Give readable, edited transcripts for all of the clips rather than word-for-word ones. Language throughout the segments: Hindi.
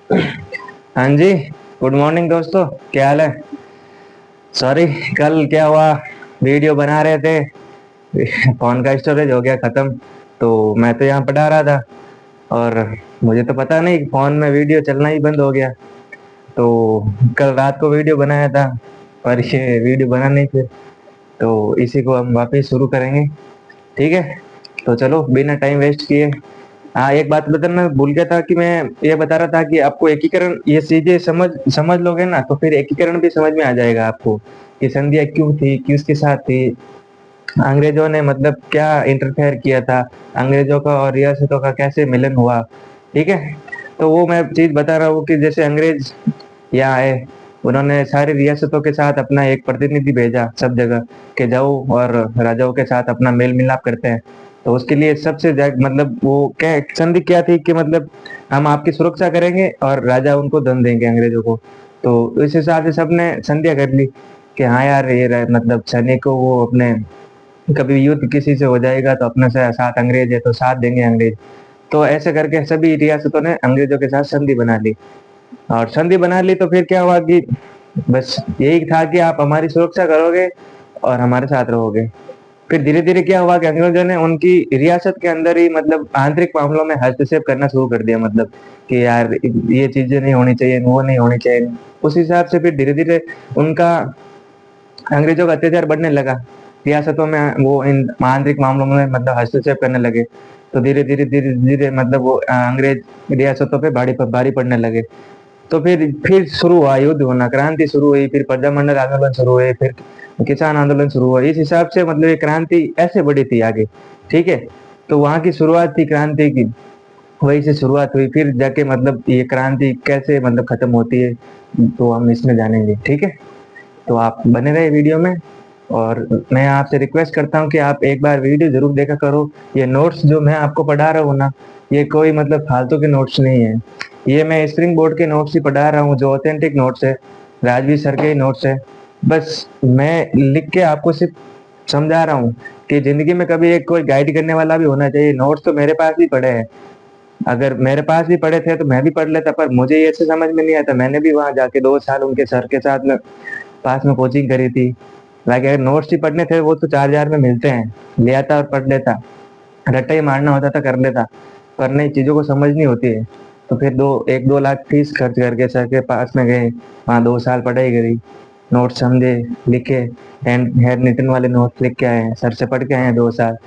हाँ जी। गुड मॉर्निंग दोस्तों। क्या हाल है? सॉरी, कल क्या हुआ, वीडियो बना रहे थे, फोन का स्टोरेज हो गया खत्म। तो मैं तो यहाँ पढ़ा रहा था और मुझे तो पता नहीं, फोन में वीडियो चलना ही बंद हो गया। तो कल रात को वीडियो बनाया था पर ये वीडियो बना नहीं फिर। तो इसी को हम वापस शुरू करेंगे। ठीक है, तो चलो बिना टाइम वेस्ट किए। हाँ, एक बात बताना भूल गया था कि मैं ये बता रहा था कि आपको एकीकरण ये चीजें समझ समझ लोगे ना तो फिर एकीकरण भी समझ में आ जाएगा आपको कि संधियाँ क्यों थी, किसके साथ थी, अंग्रेजों ने मतलब क्या इंटरफेयर किया था, अंग्रेजों का और रियासतों का कैसे मिलन हुआ। ठीक है, तो वो मैं चीज बता रहा हूँ कि जैसे अंग्रेज यहाँ आए, उन्होंने सारी रियासतों के साथ अपना एक प्रतिनिधि भेजा सब जगह के जाओ और राजाओं के साथ अपना मेल मिलाप करते हैं। तो उसके लिए सबसे मतलब वो क्या संधि क्या थी कि मतलब हम आपकी सुरक्षा करेंगे और राजा उनको धन देंगे अंग्रेजों को। तो इस हिसाब से सबने संधियां कर ली कि हाँ यार ये मतलब सैनिक को वो अपने कभी युद्ध किसी से हो जाएगा तो अपने से साथ अंग्रेज है तो साथ देंगे अंग्रेज। तो ऐसे करके सभी रियासतों ने अंग्रेजों के साथ संधि बना ली। और संधि बना ली तो फिर क्या हुआ कि बस यही था कि आप हमारी सुरक्षा करोगे और हमारे साथ रहोगे। फिर धीरे धीरे क्या हुआ कि अंग्रेजों ने उनकी रियासत के अंदर ही मतलब आंतरिक मामलों में हस्तक्षेप करना शुरू कर दिया, मतलब कि यार ये चीजें नहीं होनी चाहिए, वो नहीं होनी चाहिए। उस हिसाब से फिर धीरे धीरे उनका अंग्रेजों का अत्याचार बढ़ने लगा। रियासतों में वो इन आंतरिक मामलों में मतलब हस्तक्षेप करने लगे। तो धीरे धीरे धीरे धीरे मतलब वो अंग्रेज रियासतों पे भारी पड़ने लगे। तो फिर शुरू हुआ युद्ध होना, क्रांति शुरू हुई, फिर प्रजामंडल आंदोलन शुरू हुए, फिर किसान आंदोलन शुरू हुआ। इस हिसाब से मतलब ये क्रांति ऐसे बढ़ी थी आगे। ठीक है, तो वहां की शुरुआत थी क्रांति की, वहीं से शुरुआत हुई, फिर जाके मतलब ये क्रांति कैसे मतलब खत्म होती है तो हम इसमें जानेंगे। ठीक है, तो आप बने रहे वीडियो में। और मैं आपसे रिक्वेस्ट करता हूँ कि आप एक बार वीडियो जरूर देखा करो। ये नोट्स जो मैं आपको पढ़ा रहा हूँ ना, ये कोई मतलब फालतू के नोट्स नहीं है। ये मैं स्प्रिंग बोर्ड के नोट्स ही पढ़ा रहा हूँ, जो ऑथेंटिक नोट्स है, राजवीर सर के नोट्स है। बस मैं लिख के आपको सिर्फ समझा रहा हूँ कि जिंदगी में कभी एक कोई गाइड करने वाला भी होना चाहिए। नोट्स तो मेरे पास भी पड़े हैं, अगर मेरे पास भी पड़े थे तो मैं भी पढ़ लेता, पर मुझे ये से समझ में नहीं आता। मैंने भी वहां जाके 2 साल उनके सर के साथ में पास में कोचिंग करी थी। लाइक अगर नोट्स ही पढ़ने थे वो तो 4 हजार में मिलते हैं, ले आता और पढ़ लेता, रट्टा ही मारना होता था कर लेता। पर नहीं, चीजों को समझनी होती है। तो फिर 2 लाख फीस खर्च करके सर के पास में गए, वहाँ 2 साल पढ़ाई करी, नोट समझे, लिखे, हैंड रिटन वाले नोट लिख के आए हैं, सर से पढ़ के आए हैं 2 साल।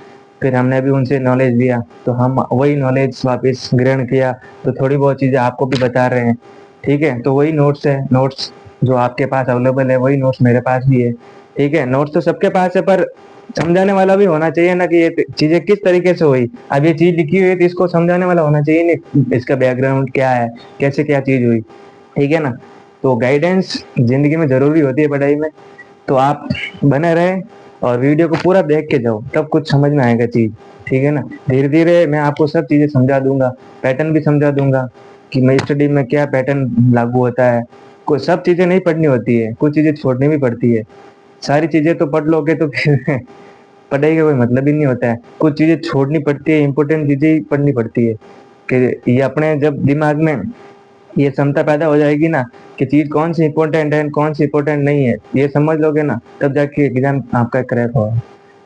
फिर हमने भी उनसे नॉलेज लिया, तो हम वही नॉलेज वापस ग्रहण किया। तो थोड़ी बहुत चीजें आपको भी बता रहे हैं। ठीक है, तो वही नोट्स है, नोट्स जो आपके पास अवेलेबल है वही नोट्स मेरे पास भी है। ठीक है, नोट्स तो सबके पास है पर समझाने वाला भी होना चाहिए ना कि ये चीजें किस तरीके से हुई। अब ये चीज लिखी हुई है तो इसको समझाने वाला होना चाहिए, नहीं इसका बैकग्राउंड क्या है, कैसे क्या चीज हुई। ठीक है ना, तो गाइडेंस जिंदगी में जरूरी होती है पढ़ाई में। तो आप बने रहे और वीडियो को पूरा देख के जाओ, तब कुछ समझ में आएगा चीज। ठीक है ना, धीरे धीरे मैं आपको सब चीजें समझा दूंगा, पैटर्न भी समझा दूंगा कि मैं स्टडी में क्या पैटर्न लागू होता है। कोई सब चीजें नहीं पढ़नी होती है, कुछ चीजें छोड़नी भी पड़ती है। सारी चीजें तो पढ़ लोगे तो फिर पढ़ाई का कोई मतलब ही नहीं होता है। कुछ चीजें छोड़नी पड़ती है, इंपॉर्टेंट चीजें ही पढ़नी पड़ती है। कि ये अपने जब दिमाग में ये क्षमता पैदा हो जाएगी ना कि चीज कौन सी इंपॉर्टेंट है कौन सी इंपॉर्टेंट नहीं है, ये समझ लोगे ना, तब जाके एग्जाम आपका क्रैक होगा।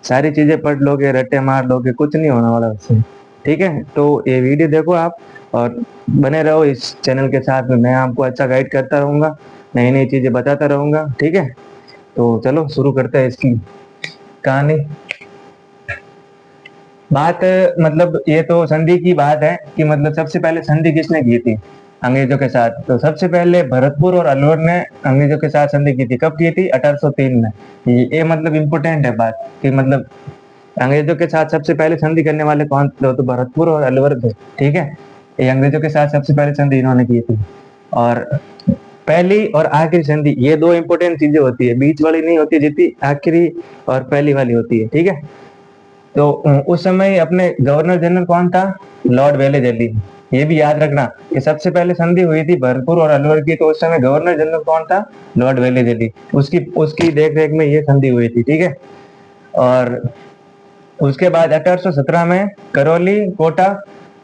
सारी चीजें पढ़ लोगे, रट्टे मार लोगे, कुछ नहीं होने वाला उससे। ठीक है, तो ये वीडियो देखो आप और बने रहो इस चैनल के साथ में। मैं आपको अच्छा गाइड करता रहूंगा, नई नई चीजें बताता रहूंगा। ठीक है, तो चलो शुरू करते हैं इसकी कहानी। बात मतलब ये तो संधि की बात है कि मतलब सबसे पहले संधि किसने की थी अंग्रेजों के साथ। तो सबसे पहले भरतपुर और अलवर ने अंग्रेजों के साथ संधि की थी। कब की थी? 1803 में। ये मतलब इम्पोर्टेंट है बात कि मतलब अंग्रेजों के साथ सबसे पहले संधि करने वाले कौन थे? तो भरतपुर और अलवर थे। ठीक है, ये अंग्रेजों के साथ सबसे पहले संधि इन्होंने की थी। और पहली और आखिरी संधि, ये दो इंपॉर्टेंट चीजें होती है, बीच वाली नहीं होती, जितनी आखिरी और पहली वाली होती है। ठीक है, तो उस समय अपने गवर्नर जनरल कौन था? Lord Wellesley. ये भी याद रखना कि सबसे पहले संधि हुई थी भरतपुर और अलवर की, तो उस समय गवर्नर जनरल कौन था? Lord Wellesley. उसकी उसकी देख रेख में ये संधि हुई थी। ठीक है, और उसके बाद 1817 में करौली, कोटा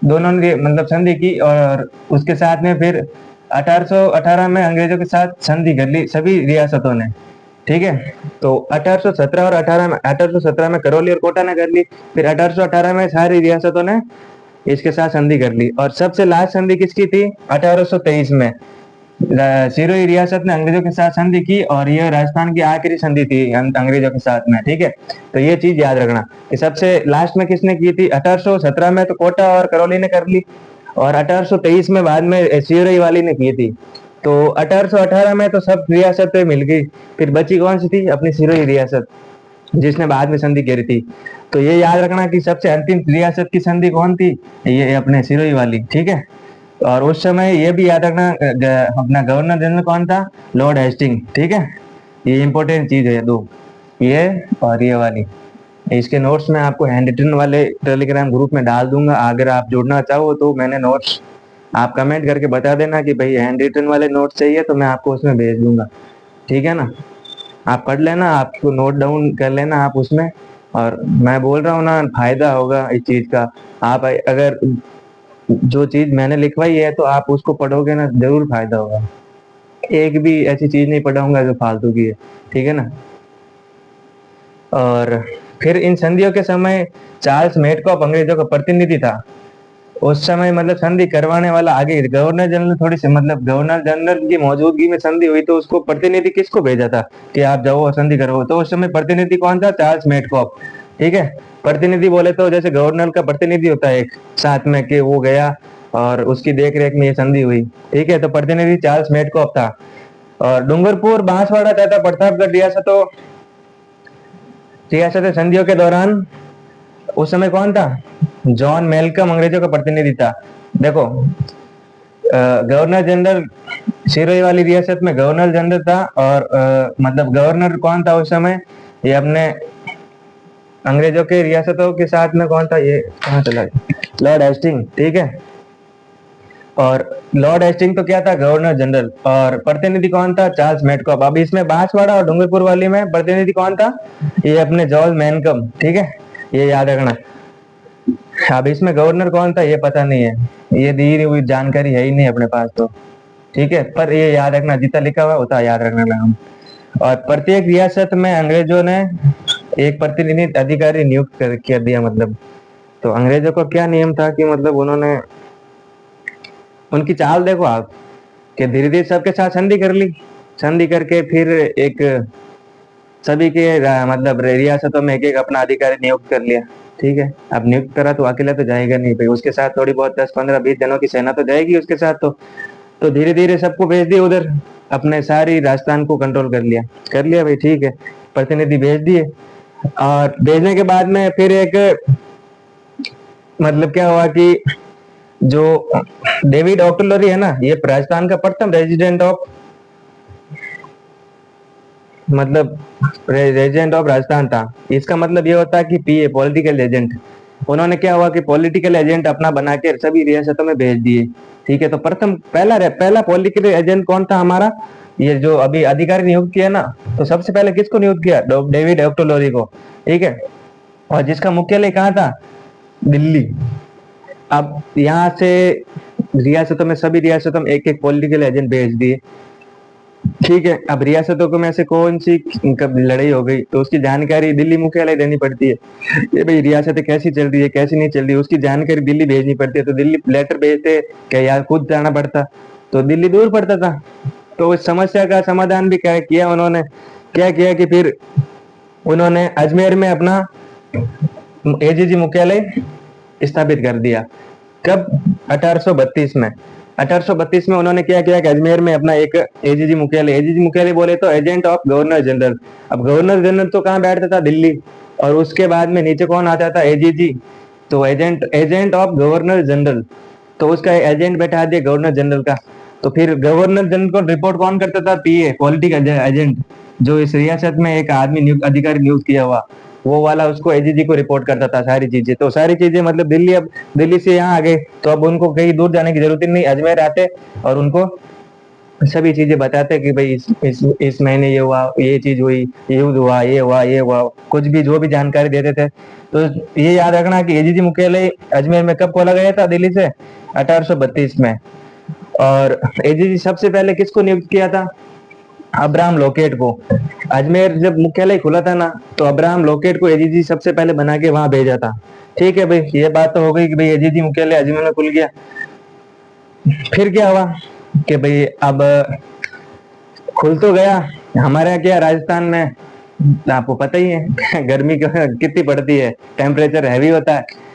दोनों ने मतलब संधि की, और उसके साथ में फिर 1818 में अंग्रेजों के साथ संधि कर ली सभी रियासतों ने। ठीक है, तो 1817 और 18 में, 1817 में करौली और कोटा ने कर ली, फिर 1818 में सारी रियासतों ने इसके साथ संधि कर ली। और सबसे लास्ट संधि किसकी थी? 1823 में सिरोही रियासत ने अंग्रेजों के साथ संधि की, और यह राजस्थान की आखिरी संधि थी अंग्रेजों के साथ में। ठीक है, तो ये चीज याद रखना कि सबसे लास्ट में किसने की थी? 1817 में तो कोटा और करौली ने कर ली, और 1823 में बाद में सिरोही वाली ने की थी। तो 1818 में तो सब रियासतें मिल गई, फिर बची कौन सी थी? अपनी सिरोही रियासत, जिसने बाद में संधि करी थी। तो ये याद रखना कि सबसे अंतिम रियासत की संधि कौन थी? ये अपने सिरोही वाली। ठीक है, और उस समय ये भी याद रखना अपना गवर्नर जनरल कौन था? Lord Hasting. ठीक है, ये इंपॉर्टेंट चीज है दो, ये और ये वाली। इसके नोट्स में आपको हैंड रिटन वाले टेलीग्राम ग्रुप में डाल दूंगा, अगर आप जुड़ना चाहो तो। मैंने नोट्स, आप कमेंट करके बता देना कि भाई हैंड रिटन वाले नोट्स चाहिए, तो मैं आपको उसमें भेज दूंगा। ठीक है ना, आप पढ़ लेना, आपको नोट डाउन कर लेना आप उसमें। और मैं बोल रहा हूँ ना, फायदा होगा इस चीज का। आप अगर जो चीज मैंने लिखवाई है तो आप उसको पढ़ोगे ना, जरूर फायदा होगा। एक भी ऐसी चीज नहीं पढ़ाऊंगा जो फालतू की है। ठीक है ना। और फिर इन संधियों के समय चार्ल्स मेडकॉप अंग्रेजों का प्रतिनिधि था। उस समय मतलब संधि करवाने वाला आगे गवर्नर जनरल, थोड़ी सी मतलब गवर्नर जनरल की मौजूदगी में संधि हुई, तो उसको प्रतिनिधि किसको भेजा था कि आप जाओ और संधि करो? तो उस समय प्रतिनिधि कौन था? चार्ल्स मेडकॉप। ठीक है, प्रतिनिधि बोले तो जैसे गवर्नर का प्रतिनिधि होता है एक साथ में, कि वो गया और उसकी देख रेख में ये संधि हुई। ठीक है, तो प्रतिनिधि चार्ल्स मेडकॉप था। और डूंगरपुर, बांसवाड़ा तथा प्रतापगढ़ रियासत संधियों के दौरान उस समय कौन था? जॉन मेलकम अंग्रेजों का प्रतिनिधि था। देखो, गवर्नर जनरल सिरोही वाली रियासत में गवर्नर जनरल था, और मतलब गवर्नर कौन था उस समय? ये अपने अंग्रेजों के रियासतों के साथ में कौन था? ये कहाँ चला गया? Lord Hasting. ठीक है, और लॉर्ड हेस्टिंग तो क्या था? Governor general. और प्रतिनिधि कौन था? Charles Metcalfe. अब इसमें बांसवाड़ा और डूंगरपुर वाली में प्रतिनिधि कौन था? ये अपने जॉर्ज मैनकम। ठीक है, ये याद रखना। अब इसमें गवर्नर कौन था ये पता नहीं है, ये दी हुई जानकारी है ही नहीं अपने पास तो। ठीक है, पर ये याद रखना, जितना लिखा हुआ उतना याद रखना लगा। और प्रत्येक रियासत में अंग्रेजों ने एक प्रतिनिधि अधिकारी नियुक्त कर दिया। मतलब तो अंग्रेजों का क्या नियम था कि मतलब उन्होंने, उनकी चाल देखो आप, कि धीरे धीरे सबके साथ संधि कर ली, संधि करके फिर एक सभी के मतलब रियासतों में एक एक अपना अधिकारी नियुक्त कर लिया। ठीक है, अब नियुक्त करा तो अकेला तो जाएगा नहीं भाई, उसके साथ थोड़ी बहुत 10 15 20 जनों की सेना तो जाएगी उसके साथ। तो धीरे धीरे सबको भेज दिया उधर, अपने सारी राजस्थान को कंट्रोल कर लिया भाई। ठीक है, प्रतिनिधि भेज दिए, और भेजने के बाद में फिर एक मतलब क्या हुआ कि जो डेविड ऑक्टोलरी है ना, ये राजस्थान का प्रथम रेजिडेंट ऑफ, मतलब रेजिडेंट ऑफ राजस्थान था। इसका मतलब ये होता है कि पीए, पॉलिटिकल एजेंट। उन्होंने क्या हुआ कि पॉलिटिकल एजेंट अपना बना के सभी रियासतों में भेज दिए। ठीक है, तो प्रथम पहला पॉलिटिकल एजेंट कौन था हमारा? ये जो अभी अधिकारी नियुक्त किया ना, तो सबसे पहले किसको नियुक्त किया? डेविड ऑक्टोलरी को। ठीक है, और जिसका मुख्यालय कहाँ था? दिल्ली। अब यहाँ से रियासतों में, सभी रियासतों में एक एक पॉलिटिकल एजेंट भेज दिए। ठीक है, अब रियासतों को में से कौन सी कब लड़ाई हो गई तो उसकी जानकारी दिल्ली मुख्यालय देनी पड़ती है। ये भाई रियासतें कैसी चल रही है, कैसी नहीं चल रही, उसकी जानकारी दिल्ली भेजनी पड़ती है। तो दिल्ली लेटर भेजते क्या यार, खुद जाना पड़ता, तो दिल्ली दूर पड़ता था। तो इस समस्या का समाधान भी क्या किया उन्होंने? क्या किया कि फिर उन्होंने अजमेर में अपना एजीजी मुख्यालय स्थापित कर दिया। कब? 1832 में। 1832 में उन्होंने क्या किया कि अजमेर में अपना एक एजीजी मुख्यालय बोले तो एजेंट ऑफ गवर्नर जनरल। अब गवर्नर जनरल तो कहाँ बैठता था? दिल्ली। और उसके बाद में नीचे कौन आता था? एजीजी। तो एजेंट ऑफ गवर्नर जनरल, तो उसका एजेंट बैठा दिया गवर्नर जनरल का। तो फिर गवर्नर जनरल को रिपोर्ट कौन करता था? पीए, पॉलिटिकल एजेंट, जो इस रियासत में एक आदमी अधिकारी नियुक्त किया हुआ, वो वाला उसको एजीजी को रिपोर्ट करता था सारी चीजें। तो सारी चीजें मतलब दिल्ली, अब दिल्ली से यहाँ आ गए तो अब उनको कहीं दूर जाने की जरूरत ही नहीं, अजमेर आते और उनको सभी चीजें बताते हैं कि भाई इस महीने ये हुआ, ये चीज हुई, ये युद्ध हुआ, ये हुआ, ये हुआ, कुछ भी जो भी जानकारी देते थे। तो ये याद रखना कि एजीजी मुख्यालय अजमेर में कब खोला गया था दिल्ली से? 1832 में। और एजीजी सबसे पहले किसको नियुक्त किया था? अब्राहम लोकेट को। अजमेर जब मुख्यालय खुला था ना, तो अब्राहम लोकेट को एजीजी सबसे पहले बना के वहां भेजा था। ठीक है भाई, ये बात तो हो गई कि भाई एजीजी मुख्यालय अजमेर में खुल गया। फिर क्या हुआ कि भाई अब खुल तो गया। हमारे यहाँ क्या राजस्थान में आपको पता ही है गर्मी कितनी पड़ती है, टेम्परेचर हैवी होता है।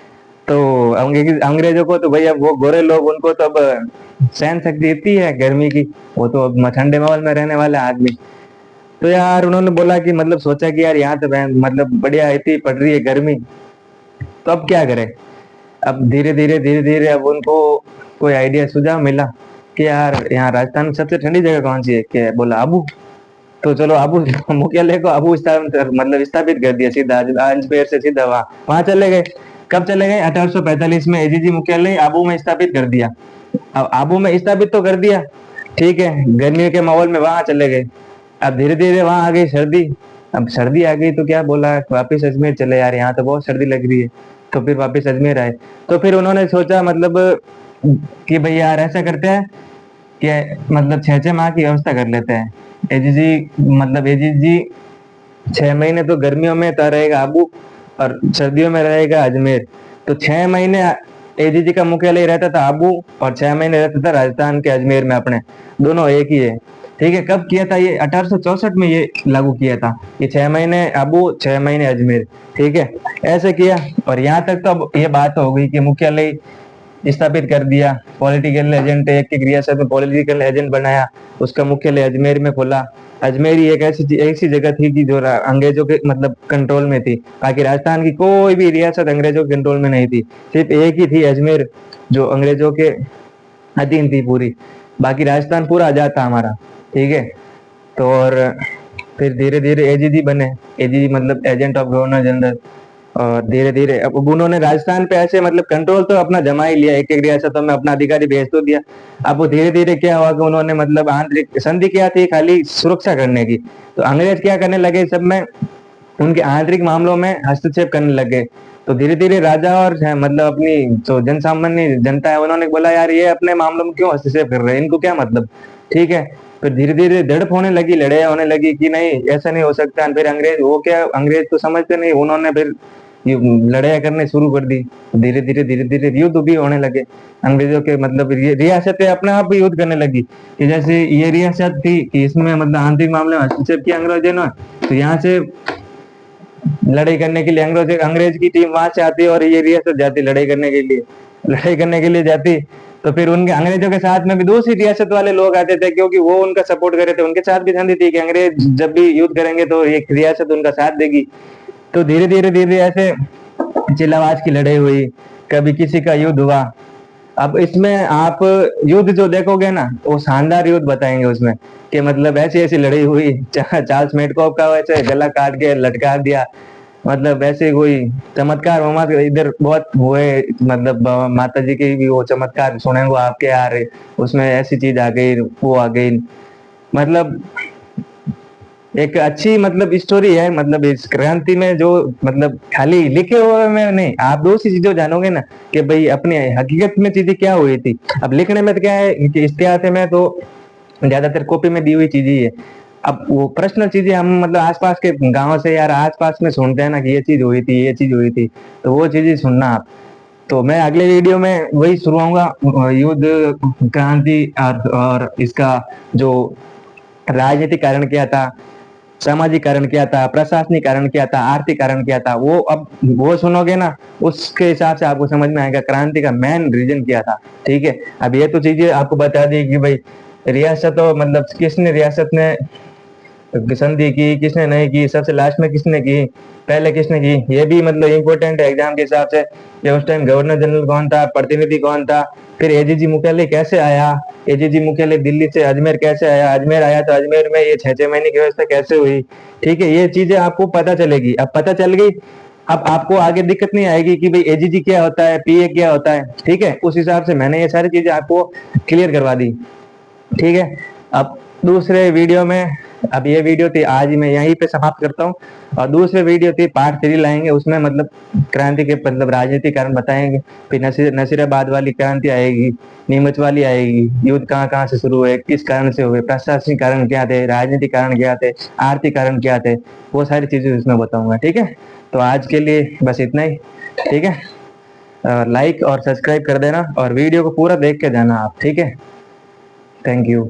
तो अंग्रेजों को तो भाई अब वो गोरे लोग, उनको तो अब सहन शक्ति इतनी है गर्मी की, वो तो अब ठंडे माहौल में रहने वाला आदमी। तो यार उन्होंने बोला कि मतलब सोचा कि यार यहाँ तो मतलब बढ़िया इतनी पड़ रही है गर्मी, तो अब क्या करें। अब धीरे धीरे अब उनको कोई आइडिया सुझाव मिला कि यार यहाँ राजस्थान में सबसे ठंडी जगह कौन सी है? क्या बोला? आबू। तो चलो आबू मुख्यालय को आबू मतलब स्थापित कर दिया सीधा, अजमेर से सीधा वहां वहां चले गए। कब चले गए? 1845 में एजीजी मुख्यालय आबू में स्थापित कर दिया। अब आबू में स्थापित तो कर दिया, ठीक है, गर्मी के माहौल में वहां चले गए। अब धीरे धीरे वहां आ गई सर्दी। अब सर्दी आ गई तो क्या बोला, वापिस अजमेर चले, यार यहाँ तो बहुत सर्दी लग रही है। तो फिर वापिस अजमेर आए। तो फिर उन्होंने सोचा मतलब कि भाई यार ऐसा करते हैं कि मतलब 6 6 माह की व्यवस्था कर लेते हैं। एजीजी 6 महीने तो गर्मियों में तो रहेगा आबू, और सर्दियों में रहेगा अजमेर। तो 6 महीने एजीजी का मुख्यालय रहता था आबू, और 6 महीने रहता था राजस्थान के अजमेर में अपने, दोनों एक ही है। ठीक है, कब किया था ये? 1864 में ये लागू किया था, ये 6 महीने आबू 6 महीने अजमेर। ठीक है, ऐसे किया। और यहाँ तक तो अब ये बात हो गई कि मुख्यालय स्थापित कर दिया, पॉलिटिकल एजेंट, एक एक रियासत में पॉलिटिकल एजेंट बनाया, उसका मुख्यालय अजमेर में खोला। अजमेर ही एक ऐसी जगह थी कि जो अंग्रेजों के मतलब कंट्रोल में थी। बाकी राजस्थान की कोई भी रियासत अंग्रेजों के कंट्रोल में नहीं थी, सिर्फ एक ही थी अजमेर जो अंग्रेजों के अधीन थी पूरी। बाकी राजस्थान पूरा आजाद था हमारा। ठीक है, तो और फिर धीरे धीरे एजीजी बने। एजीजी मतलब एजेंट ऑफ गवर्नर जनरल। और धीरे धीरे अब उन्होंने राजस्थान पे ऐसे मतलब कंट्रोल तो अपना जमा ही लिया, एक एक रियासतों में अपना अधिकारी भेज तो दिया। अब वो धीरे धीरे क्या हुआ कि उन्होंने मतलब आंतरिक संधि क्या थी, खाली सुरक्षा करने की। तो अंग्रेज क्या करने लगे सब में, उनके आंतरिक मामलों में हस्तक्षेप करने लगे। तो धीरे धीरे राजा और मतलब अपनी जो जन सामान्य जनता है, उन्होंने बोला यार ये अपने मामलों में क्यों हस्तक्षेप कर रहे हैं, इनको क्या मतलब। ठीक है, फिर धीरे धीरे झड़प होने लगी, लड़ाई होने लगी कि नहीं ऐसा नहीं हो सकता। फिर अंग्रेज वो क्या, अंग्रेज तो समझते नहीं, उन्होंने फिर ये लड़ाई करने शुरू कर दी। धीरे धीरे युद्ध भी होने लगे। अंग्रेजों के मतलब रियासतें अपने आप ही युद्ध करने लगी, कि जैसे ये रियासत थी कि इसमें मतलब आंतरिक मामले में हस्तक्षेप किया अंग्रेजों ने, तो यहाँ से लड़ाई करने के लिए अंग्रेज की टीम वहां से आती और ये रियासत जाती लड़ाई करने के लिए, जाती। तो फिर उनके अंग्रेजों के साथ में भी दूसरी रियासत वाले लोग आते थे, क्योंकि वो उनका सपोर्ट कर रहे थे, उनके साथ भी संधि थी कि अंग्रेज जब भी युद्ध करेंगे तो एक रियासत उनका साथ देगी। तो धीरे धीरे ऐसे चिल्लावाज की लड़ाई हुई, कभी किसी का युद्ध हुआ। अब इसमें आप युद्ध जो देखोगे ना, वो शानदार युद्ध बताएंगे उसमें, कि मतलब ऐसी ऐसी लड़ाई हुई। चार्ल्स मेडकॉफ का वैसे गला काट के लटका दिया, मतलब ऐसे कोई चमत्कार वमत्कार इधर बहुत हुए। मतलब माता जी के भी वो चमत्कार सुनेंगे आपके यार, उसमें ऐसी चीज आ गई, वो आ गई। मतलब एक अच्छी मतलब स्टोरी है। मतलब इस क्रांति में जो मतलब खाली लिखे हुए में नहीं, आप दूसरी चीजों जानोगे ना कि भाई अपने हकीकत में चीजें क्या हुई थी। अब लिखने में तो क्या है कि इतिहास में तो ज्यादातर कॉपी में दी हुई चीजें ही है। अब वो पर्सनल चीजें हम मतलब आसपास के गांव से यार आसपास में सुनते हैं ना कि ये चीज हुई थी, ये चीज हुई थी, तो वो चीजें सुनना आप। तो मैं अगले वीडियो में वही शुरुआऊंगा, युद्ध, क्रांति और इसका जो राजनीतिक कारण क्या था, सामाजिक कारण क्या था, प्रशासनिक कारण क्या था, आर्थिक कारण क्या था, वो अब वो सुनोगे ना, उसके हिसाब से आपको समझ में आएगा क्रांति का मेन रीजन क्या था। ठीक है, अब ये तो चीजें आपको बता दी कि भाई रियासत मतलब किसने रियासत ने संधि की, किसने नहीं की, सबसे लास्ट में किसने की, पहले किसने की, ये भी मतलब इम्पोर्टेंट है एग्जाम के हिसाब से, कि उस टाइम गवर्नर जनरल कौन था, प्रतिनिधि कौन था, फिर एजीजी मुख्यालय कैसे आया, एजीजी मुख्यालय दिल्ली से अजमेर कैसे आया, अजमेर आया तो अजमेर में ये 6 6 महीने की व्यवस्था कैसे हुई। ठीक है, ये चीजें आपको पता चलेगी। अब पता चल गई, अब आपको आगे दिक्कत नहीं आएगी कि भाई एजीजी क्या होता है, पीए क्या होता है। ठीक है, उस हिसाब से मैंने ये सारी चीजें आपको क्लियर करवा दी। ठीक है, अब दूसरे वीडियो में, अब ये वीडियो थी आज मैं यहीं पे समाप्त करता हूँ, और दूसरे वीडियो थी पार्ट 3 लाएंगे, उसमें मतलब क्रांति के मतलब राजनीतिक कारण बताएंगे। फिर नसीराबाद वाली क्रांति आएगी, नीमच वाली आएगी, युद्ध कहाँ कहाँ से शुरू हुए, किस कारण से हुए, प्रशासनिक कारण क्या थे, राजनीतिक कारण क्या थे, आर्थिक कारण क्या थे, वो सारी चीजें उसमें बताऊंगा। ठीक है, तो आज के लिए बस इतना ही। ठीक है, लाइक और सब्सक्राइब कर देना और वीडियो को पूरा देख के जाना आप। ठीक है, थैंक यू।